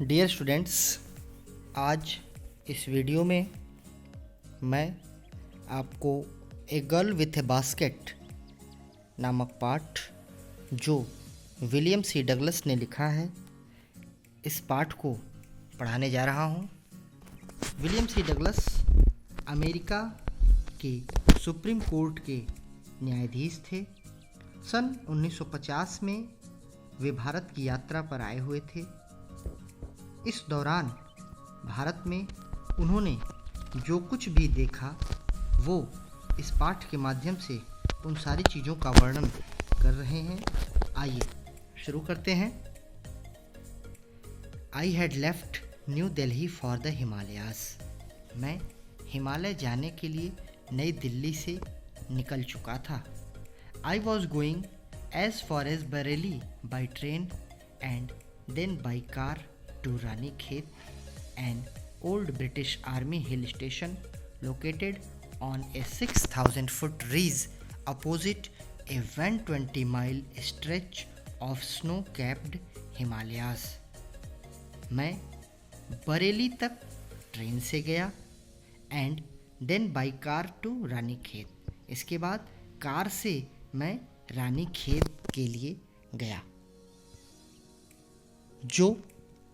Dear students, आज इस video में मैं आपको a girl with A basket नामक पाठ जो विलियम सी डगलस ने लिखा है, इस पाठ को पढ़ाने जा रहा हूँ। विलियम सी डगलस अमेरिका के सुप्रीम कोर्ट के न्यायाधीश थे। सन 1950 में वे भारत की यात्रा पर आए हुए थे। इस दौरान भारत में उन्होंने जो कुछ भी देखा वो इस पाठ के माध्यम से उन सारी चीज़ों का वर्णन कर रहे हैं। आइए शुरू करते हैं। I had left new Delhi for the Himalayas. मैं हिमालय जाने के लिए नई दिल्ली से निकल चुका था। I was going as far as Bareilly by train and then by car to Ranikhet, an old British Army hill station located on a 6,000-foot ridge opposite a 120-mile stretch of snow-capped Himalayas. मैं बरेली तक train से गया and then by car to Ranikhet. इसके बाद car से मैं रानीखेत के लिए गया, जो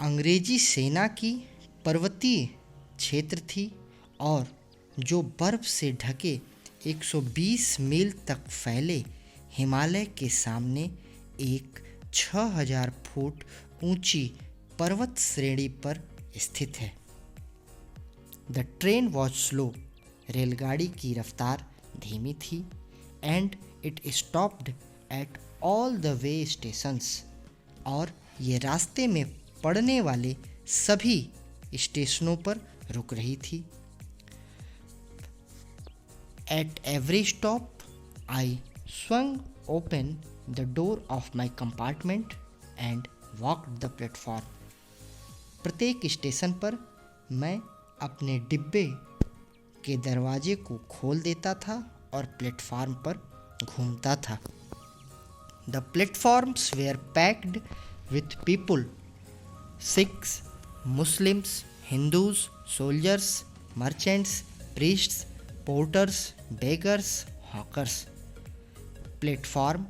अंग्रेजी सेना की पर्वतीय क्षेत्र थी और जो बर्फ से ढके 120 मील तक फैले हिमालय के सामने एक 6000 फुट ऊंची पर्वत श्रेणी पर स्थित है। The train was slow. रेलगाड़ी की रफ्तार धीमी थी and it stopped at all the way stations, और ये रास्ते में पड़ने वाले सभी स्टेशनों पर रुक रही थी। At every stop I swung open the door of my compartment and walked the platform. प्रत्येक स्टेशन पर मैं अपने डिब्बे के दरवाजे को खोल देता था और प्लेटफॉर्म पर घूमता था। The platforms were packed with people, Sikhs, Muslims, Hindus, soldiers, merchants, priests, porters, beggars, hawkers. Platform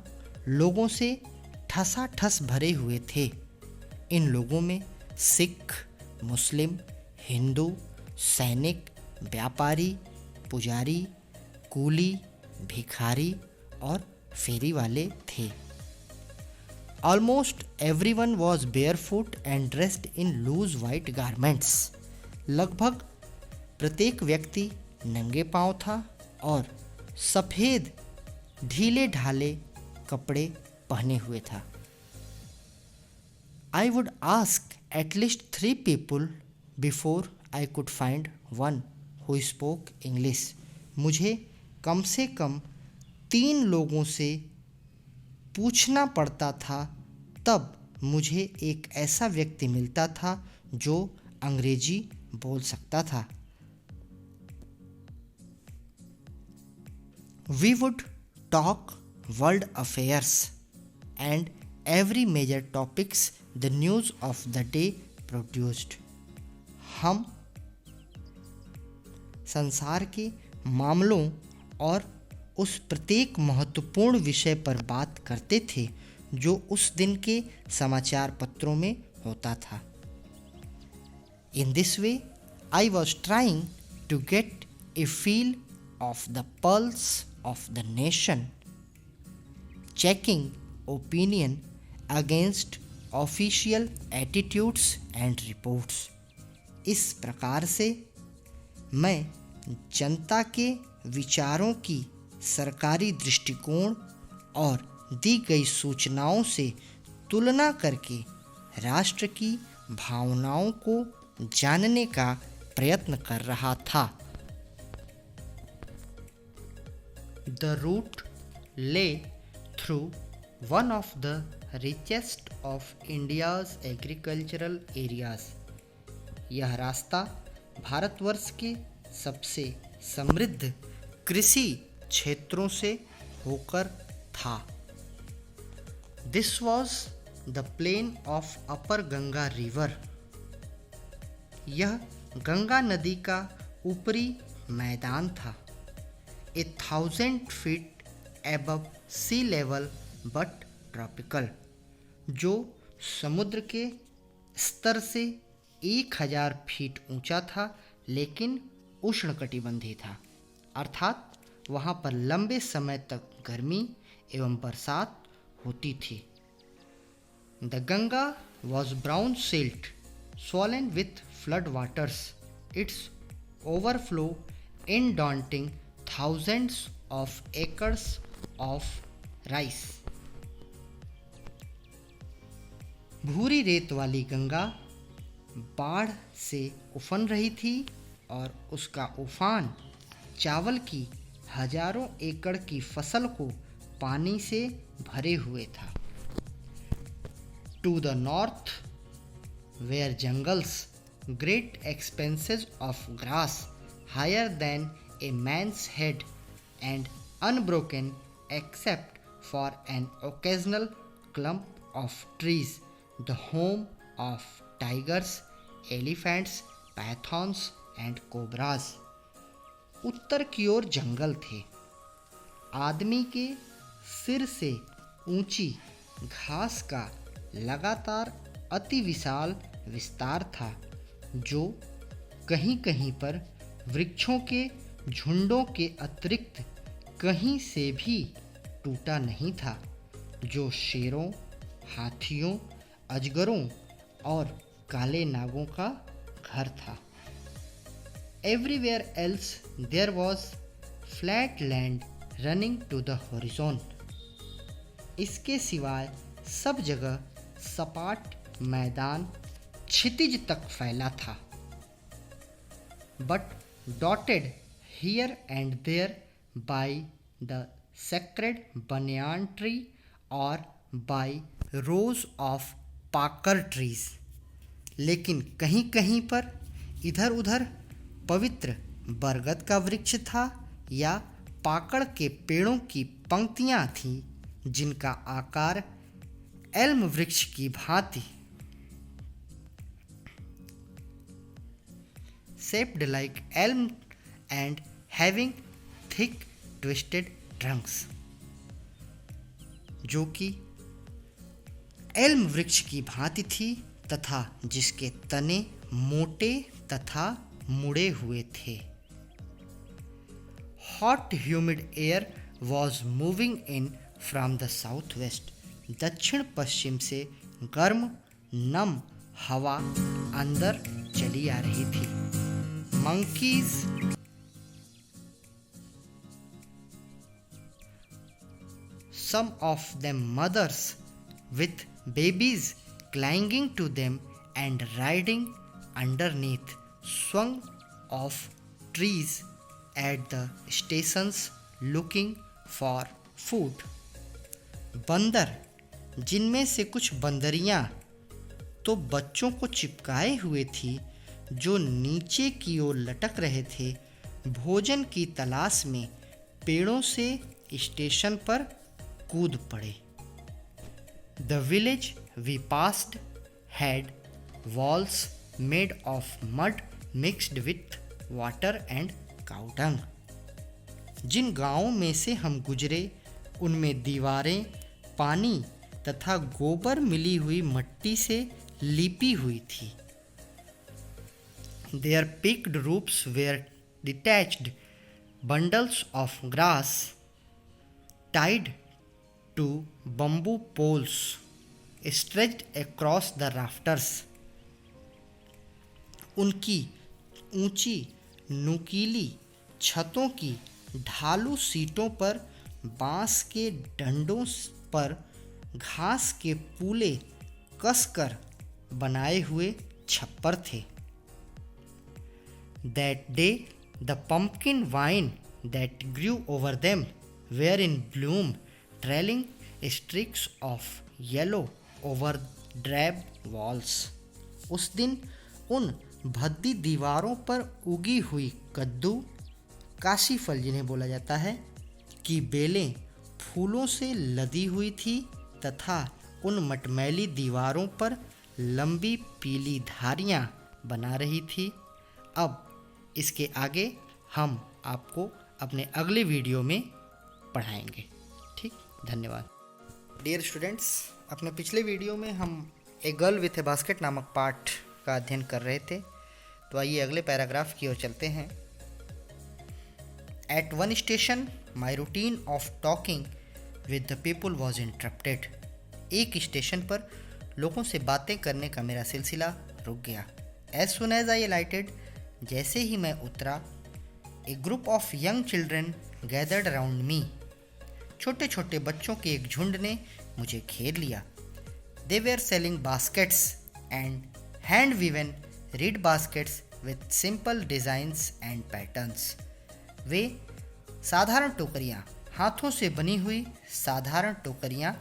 लोगों से ठसाठस भरे हुए थे। इन लोगों में सिख, मुस्लिम, हिंदू, सैनिक, व्यापारी, पुजारी, कूली, भिखारी और फेरी वाले थे। Almost everyone was barefoot and dressed in loose white garments. लगभग प्रत्येक व्यक्ति नंगे पांव था और सफ़ेद ढीले ढाले कपड़े पहने हुए था। I would ask at least 3 people before I could find one who spoke English. मुझे कम से कम 3 लोगों से पूछना पड़ता था, तब मुझे एक ऐसा व्यक्ति मिलता था जो अंग्रेजी बोल सकता था। We would talk world affairs and every major topics the news of the day produced. हम संसार के मामलों और उस प्रत्येक महत्वपूर्ण विषय पर बात करते थे जो उस दिन के समाचार पत्रों में होता था। In this way, I was trying to get a feel of the pulse of the nation, checking opinion against official attitudes and reports. इस प्रकार से मैं जनता के विचारों की सरकारी दृष्टिकोण और दी गई सूचनाओं से तुलना करके राष्ट्र की भावनाओं को जानने का प्रयत्न कर रहा था। द रूट ले through one of the richest of India's agricultural areas. यह रास्ता भारतवर्ष के सबसे समृद्ध कृषि क्षेत्रों से होकर था। This was the plain of upper Ganga river. यह गंगा नदी का ऊपरी मैदान था, 1000 feet above sea level but tropical, जो समुद्र के स्तर से 1000 फीट ऊंचा था लेकिन उष्णकटिबंधीय था, अर्थात वहाँ पर लंबे समय तक गर्मी एवं बरसात होती थी। The Ganga was brown silt swollen with flood waters, its overflow inundating thousands of acres of rice. भूरी रेत वाली गंगा बाढ़ से उफन रही थी और उसका उफान चावल की हजारों एकड़ की फसल को पानी से भरे हुए था। To the north were jungles, great expanses of grass higher than a man's head and unbroken except for an occasional clump of trees, the home of tigers, elephants, pythons and cobras. उत्तर की ओर जंगल थे, आदमी के सिर से ऊंची घास का लगातार अति विशाल विस्तार था, जो कहीं कहीं पर वृक्षों के झुंडों के अतिरिक्त कहीं से भी टूटा नहीं था, जो शेरों, हाथियों, अजगरों और काले नागों का घर था। Everywhere else there was flat land running to the horizon. इसके सिवाय सब जगह सपाट मैदान क्षितिज तक फैला था, but dotted here and there by the sacred banyan tree और by rows of pakar trees, लेकिन कहीं कहीं पर इधर उधर पवित्र बरगद का वृक्ष था या पाकड़ के पेड़ों की पंक्तियां थीं, जिनका आकार एल्म वृक्ष की भांति shaped like elm and having thick twisted trunks, जो कि एल्म वृक्ष की भांति थी तथा जिसके तने मोटे तथा मुड़े हुए थे। Hot humid air was moving in from the southwest. दक्षिण पश्चिम से गर्म नम हवा अंदर चली आ रही थी। Monkeys, some of them mothers with babies clinging to them and riding underneath, swung off trees at the stations looking for food. बंदर, जिनमें से कुछ बंदरियां तो बच्चों को चिपकाए हुए थी, जो नीचे की ओर लटक रहे थे, भोजन की तलाश में पेड़ों से स्टेशन पर कूद पड़े। The village we passed had walls made of mud mixed with water and cow dung. जिन गांवों में से हम गुजरे उनमें दीवारें पानी तथा गोबर मिली हुई मट्टी से लिपी हुई थी। Their peaked roofs were detached bundles of grass tied to bamboo poles stretched across the rafters. उनकी ऊंची नुकीली छतों की ढालू सीटों पर बांस के डंडों पर घास के पूले कसकर बनाए हुए छप्पर थे। That day the pumpkin vine that grew over them were in bloom, trailing streaks of yellow over drab walls. उस दिन उन भद्दी दीवारों पर उगी हुई कद्दू, काशी फल जिन्हें बोला जाता है, की बेलें फूलों से लदी हुई थी तथा उन मटमैली दीवारों पर लंबी पीली धारियां बना रही थी। अब इसके आगे हम आपको अपने अगले वीडियो में पढ़ाएंगे। ठीक, धन्यवाद। डियर स्टूडेंट्स, अपने पिछले वीडियो में हम a girl with A basket नामक पाठ का अध्ययन कर रहे थे। तो आइए अगले पैराग्राफ की ओर चलते हैं। At one station my routine of talking with the people was interrupted. एक स्टेशन पर लोगों से बातें करने का मेरा सिलसिला रुक गया। एज सुन एज आई अलाइटेड, जैसे ही मैं उतरा, a group of young children gathered around me. छोटे छोटे बच्चों के एक झुंड ने मुझे घेर लिया। They were selling baskets and hand woven reed baskets with simple designs and patterns. वे साधारण टोकरियाँ, हाथों से बनी हुई साधारण टोकरियाँ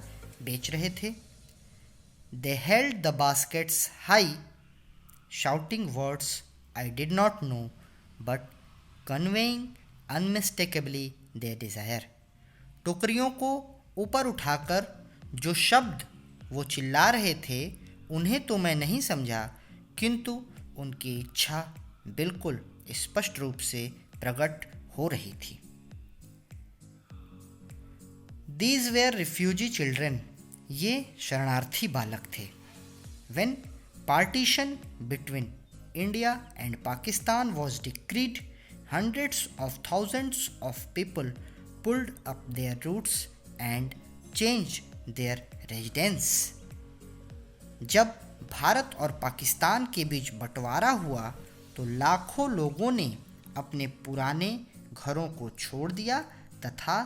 बेच रहे थे। They held the baskets high, shouting words I did not know but conveying unmistakably their desire. टोकरियों को ऊपर उठाकर जो शब्द वो चिल्ला रहे थे उन्हें तो मैं नहीं समझा, किंतु उनकी इच्छा बिल्कुल स्पष्ट रूप से प्रकट हो रही थी। These were refugee children, ये शरणार्थी बालक थे। When partition between India and Pakistan was decreed, hundreds of thousands of people pulled up their roots and changed their residence. जब भारत और पाकिस्तान के बीच बंटवारा हुआ तो लाखों लोगों ने अपने पुराने घरों को छोड़ दिया तथा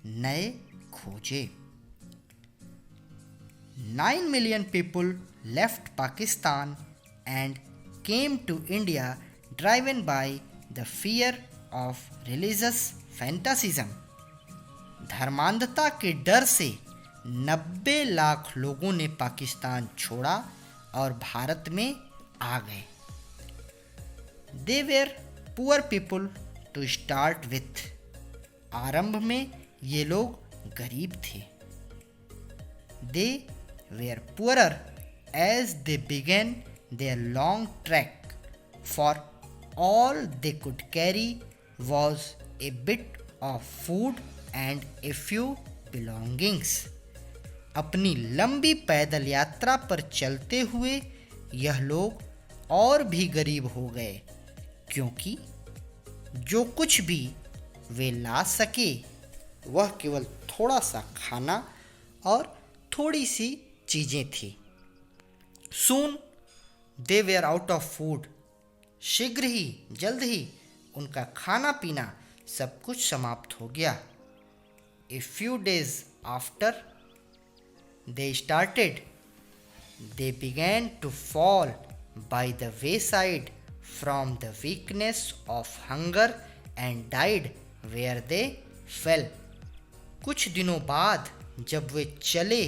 नए खोजे। 9 million people left Pakistan and came to India driven by the fear of religious fanaticism. धर्मांधता के डर से 90 लाख लोगों ने पाकिस्तान छोड़ा और भारत में आ गए। They were poor people to start with. आरंभ में ये लोग गरीब थे। They were poorer as they began their long trek, for all they could carry was a bit of food and a few belongings. अपनी लंबी पैदल यात्रा पर चलते हुए यह लोग और भी गरीब हो गए, क्योंकि जो कुछ भी वे ला सके वह केवल थोड़ा सा खाना और थोड़ी सी चीज़ें थी। Soon they were out of food. शीघ्र ही, जल्द ही उनका खाना पीना सब कुछ समाप्त हो गया। A few days after they started, they began to fall by the wayside from the weakness of hunger and died where they fell. कुछ दिनों बाद जब वे चले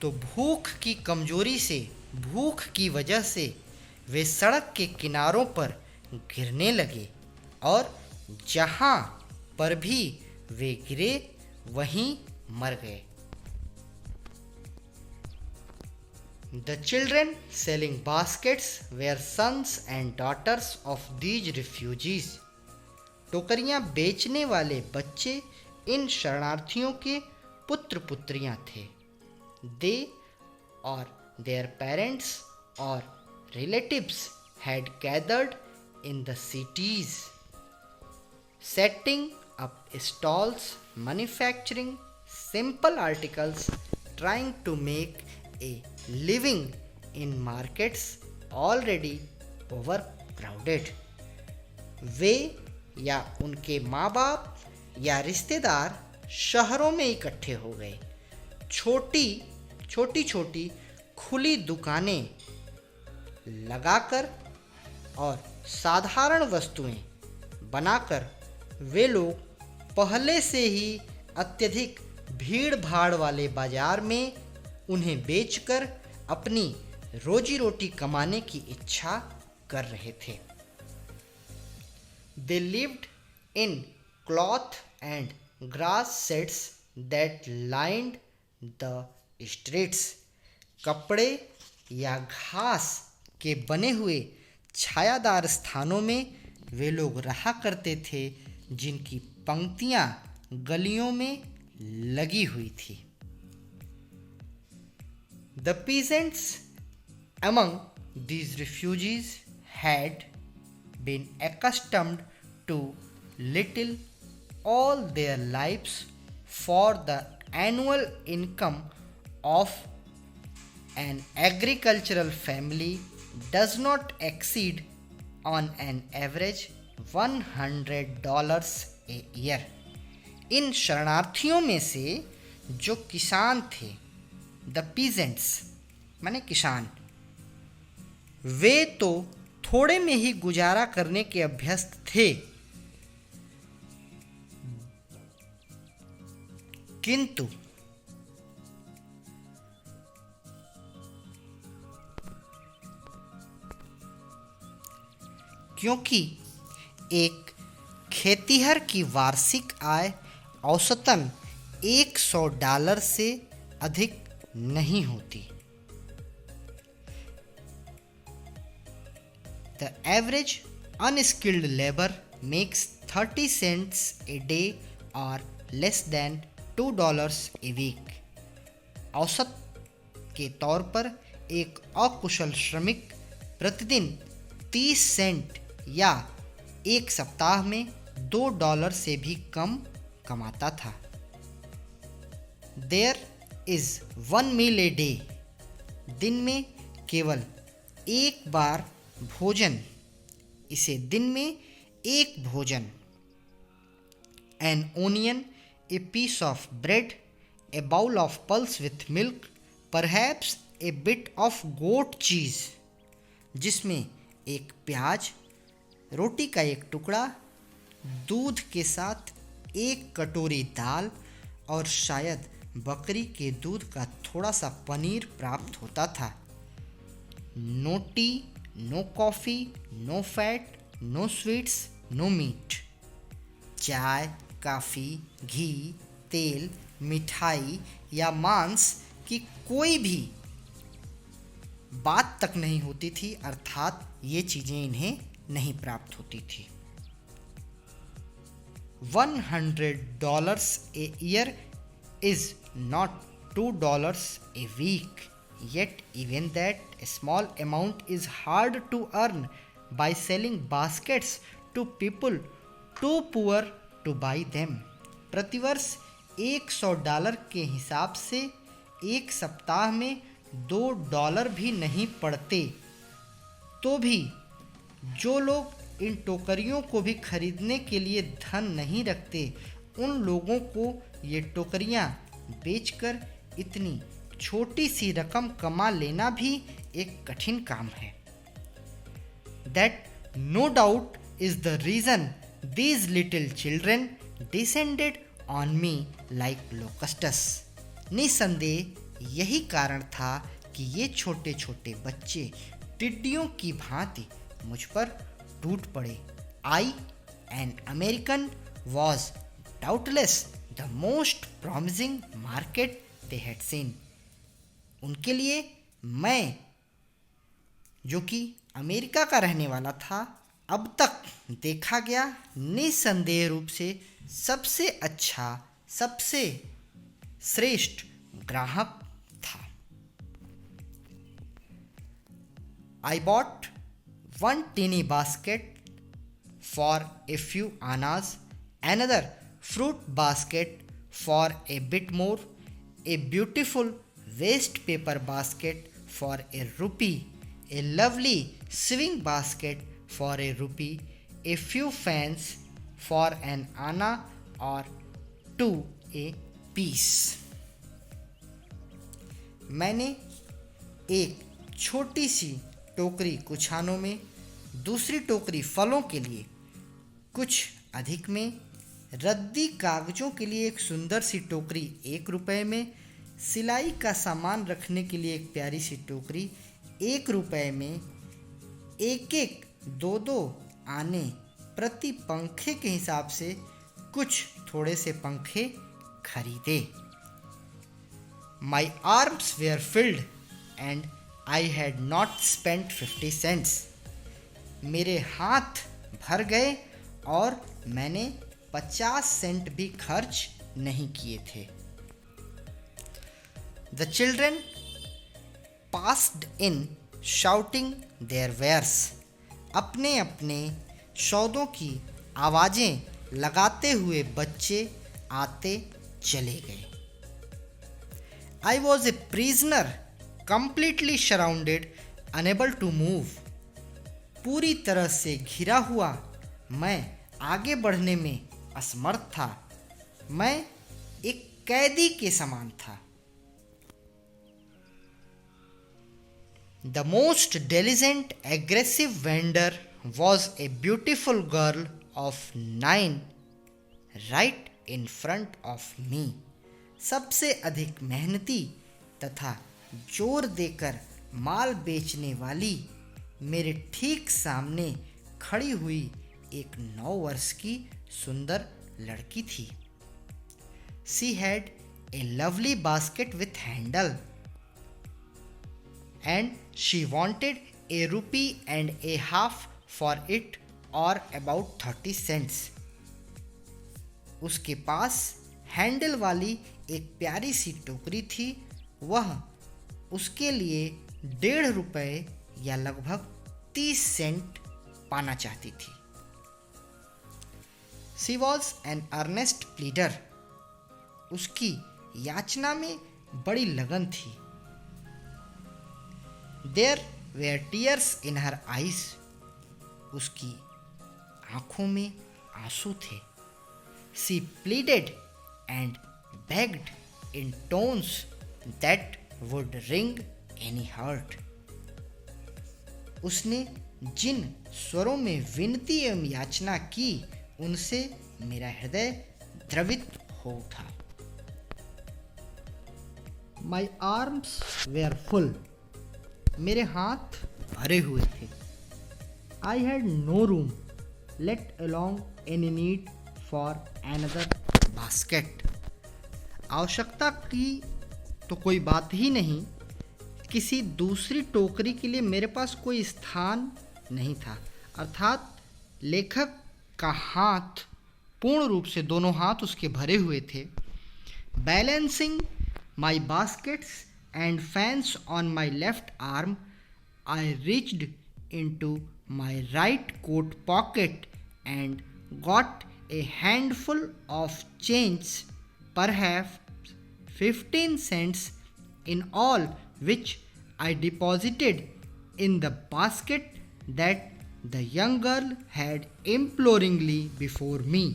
तो भूख की कमजोरी से, भूख की वजह से वे सड़क के किनारों पर गिरने लगे और जहाँ पर भी वे गिरे वहीं मर गए। The children selling baskets were sons and daughters of these refugees. टोकरियां बेचने वाले बच्चे इन शरणार्थियों के पुत्र पुत्रियां थे। They or their parents or relatives had gathered in the cities, setting up stalls, manufacturing simple articles, trying to make a living in markets already overcrowded. वे या उनके माँ बाप या रिश्तेदार शहरों में इकट्ठे हो गए। छोटी छोटी खुली दुकानें लगाकर और साधारण वस्तुएं बनाकर वे लोग पहले से ही अत्यधिक भीड़ भाड़ वाले बाजार में उन्हें बेचकर अपनी रोजी रोटी कमाने की इच्छा कर रहे थे। They lived in cloth and grass sheds that lined the streets. कपड़े या घास के बने हुए छायादार स्थानों में वे लोग रहा करते थे जिनकी पंक्तियां गलियों में लगी हुई थी। The peasants among these refugees had been accustomed to little all their lives, for the annual income of an agricultural family does not exceed on an average $100 a year। इन शरणार्थियों में से जो किसान थे, द पीजेंट्स माने किसान, वे तो थोड़े में ही गुजारा करने के अभ्यस्त थे, किंतु क्योंकि एक खेतिहर की वार्षिक आय औसतन $100 से अधिक नहीं होती। The average unskilled labor makes 30 cents a day or less than $2 a week। औसत के तौर पर एक अकुशल श्रमिक प्रतिदिन 30 सेंट या एक सप्ताह में $2 से भी कम कमाता था। There is one meal a day। दिन में केवल एक बार भोजन, इसे दिन में एक भोजन। An onion, a piece of bread, a bowl of pulse with milk, perhaps a bit of goat cheese, जिसमें एक प्याज, रोटी का एक टुकड़ा, दूध के साथ एक कटोरी दाल और शायद बकरी के दूध का थोड़ा सा पनीर प्राप्त होता था। No tea, no coffee, no fat, no sweets, no meat. चाय, काफ़ी, घी, तेल, मिठाई या मांस की कोई भी बात तक नहीं होती थी, अर्थात ये चीज़ें इन्हें नहीं प्राप्त होती थी। $100 a year is not $2 a week, yet even that a small amount is hard to earn by selling baskets to people too poor to buy them। प्रतिवर्ष $100 के हिसाब से एक सप्ताह में $2 भी नहीं पड़ते, तो भी जो लोग इन टोकरियों को भी खरीदने के लिए धन नहीं रखते, उन लोगों को ये टोकरियां बेचकर इतनी छोटी सी रकम कमा लेना भी एक कठिन काम है। That no doubt is the reason these little children descended on me like locusts। निसंदेह यही कारण था कि ये छोटे छोटे बच्चे टिड्डियों की भांति मुझ पर टूट पड़े। I, an American, was doubtless the most promising market they had seen। उनके लिए मैं, जो कि अमेरिका का रहने वाला था, अब तक देखा गया निसंदेह रूप से सबसे अच्छा, सबसे श्रेष्ठ ग्राहक था। I bought one teeny basket for a few annas, another fruit basket for a bit more, a beautiful waste paper basket for a rupee, a lovely sewing basket for a rupee, a few fans for an anna or two a piece। मैंने एक छोटी सी टोकरी कुछ आनों में, दूसरी टोकरी फलों के लिए कुछ अधिक में, रद्दी कागजों के लिए एक सुंदर सी टोकरी $1 में, सिलाई का सामान रखने के लिए एक प्यारी सी टोकरी $1 में, एक एक 2-2 आने प्रति पंखे के हिसाब से कुछ थोड़े से पंखे खरीदे। My arms were filled and I had not spent 50 cents। मेरे हाथ भर गए और मैंने 50 सेंट भी खर्च नहीं किए थे। The children passed in shouting their wares. अपने अपने सौदों की आवाज़ें लगाते हुए बच्चे आते चले गए। I was a prisoner, completely surrounded, unable to move. पूरी तरह से घिरा हुआ मैं आगे बढ़ने में असमर्थ था। मैं एक कैदी के समान था। The most diligent, aggressive vendor was a beautiful girl of 9 right in front of me. सबसे अधिक मेहनती तथा जोर देकर माल बेचने वाली मेरे ठीक सामने खड़ी हुई एक 9 वर्ष की सुंदर लड़की थी। She had a lovely basket with handle and she wanted a rupee and a half for it, or about 30 cents. उसके पास हैंडल वाली एक प्यारी सी टोकरी थी। वह उसके लिए 1.5 रुपये या लगभग 30 सेंट पाना चाहती थी। She was an earnest pleader. उसकी याचना में बड़ी लगन थी। There were tears in her eyes. उसकी आंखों में आंसू थे। She pleaded and begged in tones that would wring any heart. उसने जिन स्वरों में विनती एवं याचना की, उनसे मेरा हृदय द्रवित हो उठा। My arms were full. मेरे हाथ भरे हुए थे। I had no room, let alone any need for another basket. आवश्यकता की तो कोई बात ही नहीं, किसी दूसरी टोकरी के लिए मेरे पास कोई स्थान नहीं था। अर्थात लेखक का हाथ पूर्ण रूप से, दोनों हाथ उसके भरे हुए थे। Balancing my baskets and fans on my left arm, I reached into my right coat pocket and got a handful of change, perhaps 15 cents in all, which I deposited in the basket that the young girl had imploringly before me.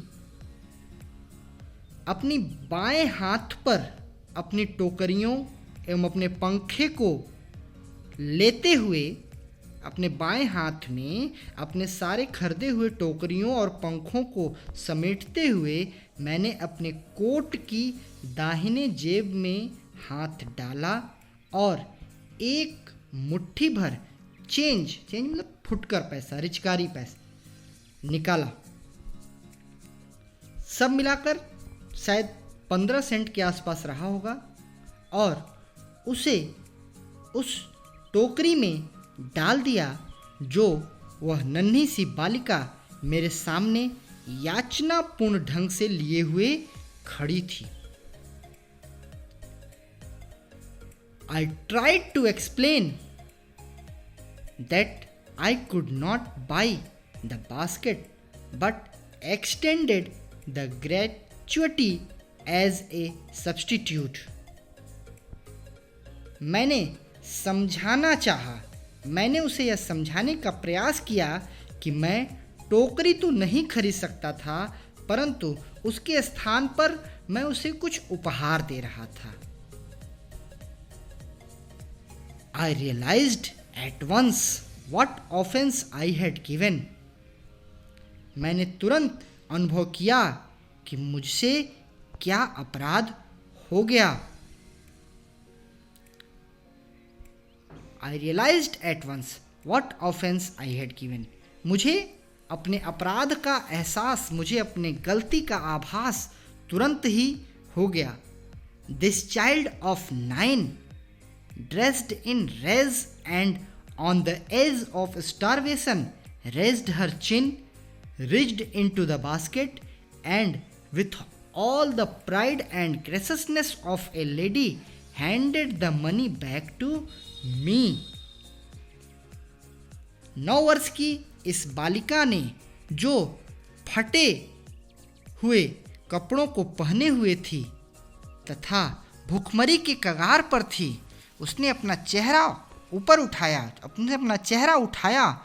अपनी बाएं हाथ पर अपनी टोकरियों एवं अपने पंखे को लेते हुए, अपने बाएं हाथ में अपने सारे खरीदे हुए टोकरियों और पंखों को समेटते हुए मैंने अपने कोट की दाहिने जेब में हाथ डाला और एक मुट्ठी भर चेंज मतलब फुटकर पैसा, रिचकारी पैसा निकाला। सब मिलाकर शायद 15 सेंट के आसपास रहा होगा और उसे उस टोकरी में डाल दिया जो वह नन्ही सी बालिका मेरे सामने याचनापूर्ण ढंग से लिए हुए खड़ी थी। I tried to explain that I could not buy the basket, but extended the gratuity as a substitute. मैंने समझाना चाहा, मैंने उसे यह समझाने का प्रयास किया कि मैं टोकरी तो नहीं खरीद सकता था, परंतु उसके स्थान पर मैं उसे कुछ उपहार दे रहा था। I realized at once what offense I had given. मैंने तुरंत अनुभव किया कि मुझसे क्या अपराध हो गया। I realized at once what offense I had given. मुझे अपने अपराध का एहसास, मुझे अपने गलती का आभास तुरंत ही हो गया। This child of 9, dressed in rags and on the edge of starvation, raised her chin, reached into the basket, and with all the pride and graciousness of a lady, handed the money back to me. 9 वर्ष की इस बालिका ने, जो फटे हुए कपड़ों को पहने हुए थी तथा भूखमरी के कगार पर थी, उसने अपना चेहरा उठाया,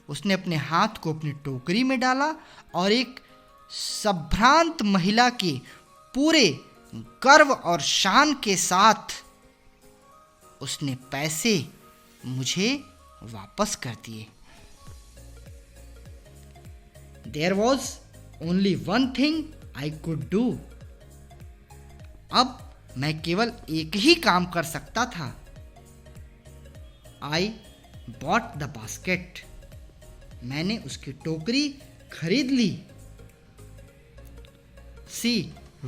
उसने अपने हाथ को अपनी टोकरी में डाला और एक संभ्रांत महिला के पूरे गर्व और शान के साथ उसने पैसे मुझे वापस कर दिए। There was only one thing I could do. अब मैं केवल एक ही काम कर सकता था। I bought the basket. मैंने उसकी टोकरी खरीद ली। She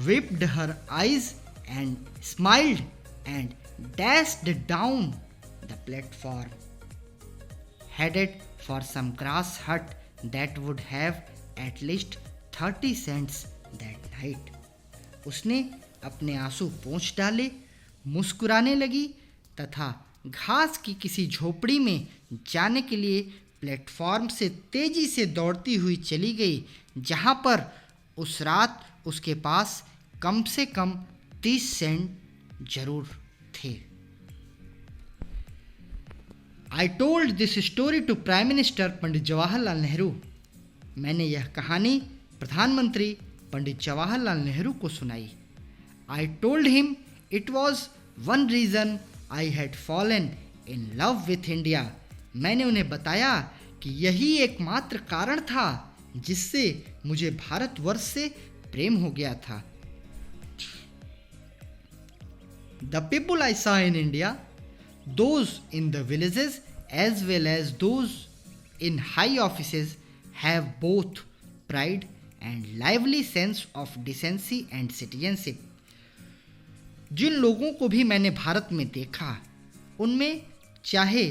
wiped her eyes and smiled and dashed down the platform, headed for some grass hut that would have at least 30 cents that night. उसने अपने आंसू पोंछ डाले, मुस्कुराने लगी तथा घास की किसी झोपड़ी में जाने के लिए प्लेटफॉर्म से तेजी से दौड़ती हुई चली गई, जहां पर उस रात उसके पास कम से कम 30 सेंट जरूर थे। I told this story to Prime Minister Pandit Jawaharlal Nehru. मैंने यह कहानी प्रधानमंत्री पंडित जवाहरलाल नेहरू को सुनाई। I told him it was one reason I had fallen in love with India. मैंने उन्हें बताया कि यही एकमात्र कारण था जिससे मुझे भारतवर्ष से प्रेम हो गया था। The people I saw in India, those in the villages as well as those in high offices, have both pride and lively sense of decency and citizenship. जिन लोगों को भी मैंने भारत में देखा, उनमें चाहे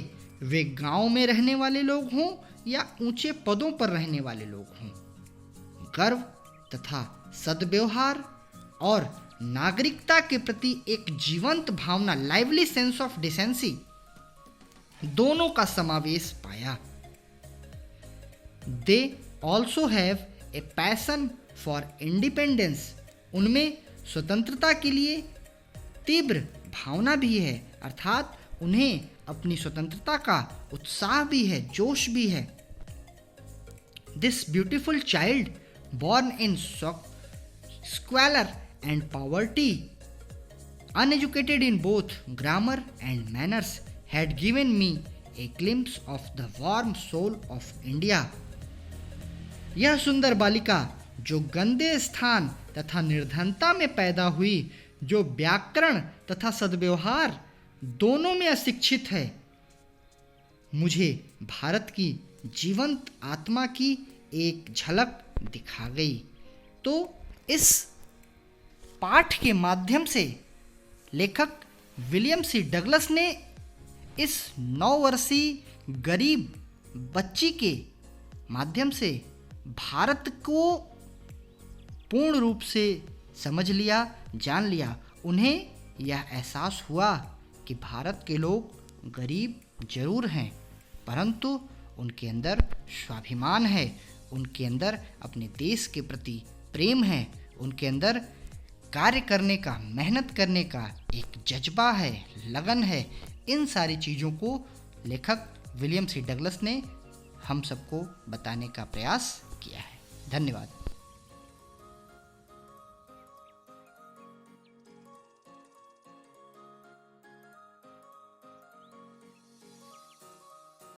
वे गांव में रहने वाले लोग हों या ऊंचे पदों पर रहने वाले लोग हों, गर्व तथा सद्व्यवहार और नागरिकता के प्रति एक जीवंत भावना, लाइवली सेंस ऑफ डिसेंसी, दोनों का समावेश पाया। They also have a passion for independence. उनमें स्वतंत्रता के लिए तीव्र भावना भी है, अर्थात उन्हें अपनी स्वतंत्रता का उत्साह भी है, जोश भी है. This beautiful child born in squalor and poverty, uneducated in both grammar and manners, had given me a glimpse of the warm soul of India. यह सुंदर बालिका जो गंदे स्थान तथा निर्धनता में पैदा हुई, जो व्याकरण तथा सद्व्यवहार दोनों में अशिक्षित है, मुझे भारत की जीवंत आत्मा की एक झलक दिखा गई. तो इस पाठ के माध्यम से लेखक विलियम सी डगलस ने इस 9 वर्षीय गरीब बच्ची के माध्यम से भारत को पूर्ण रूप से समझ लिया, जान लिया. उन्हें यह एहसास हुआ कि भारत के लोग गरीब जरूर हैं, परंतु उनके अंदर स्वाभिमान है, उनके अंदर अपने देश के प्रति प्रेम है, उनके अंदर कार्य करने का, मेहनत करने का एक जज्बा है, लगन है. इन सारी चीज़ों को लेखक विलियम सी डगलस ने हम सबको बताने का प्रयास किया है. धन्यवाद.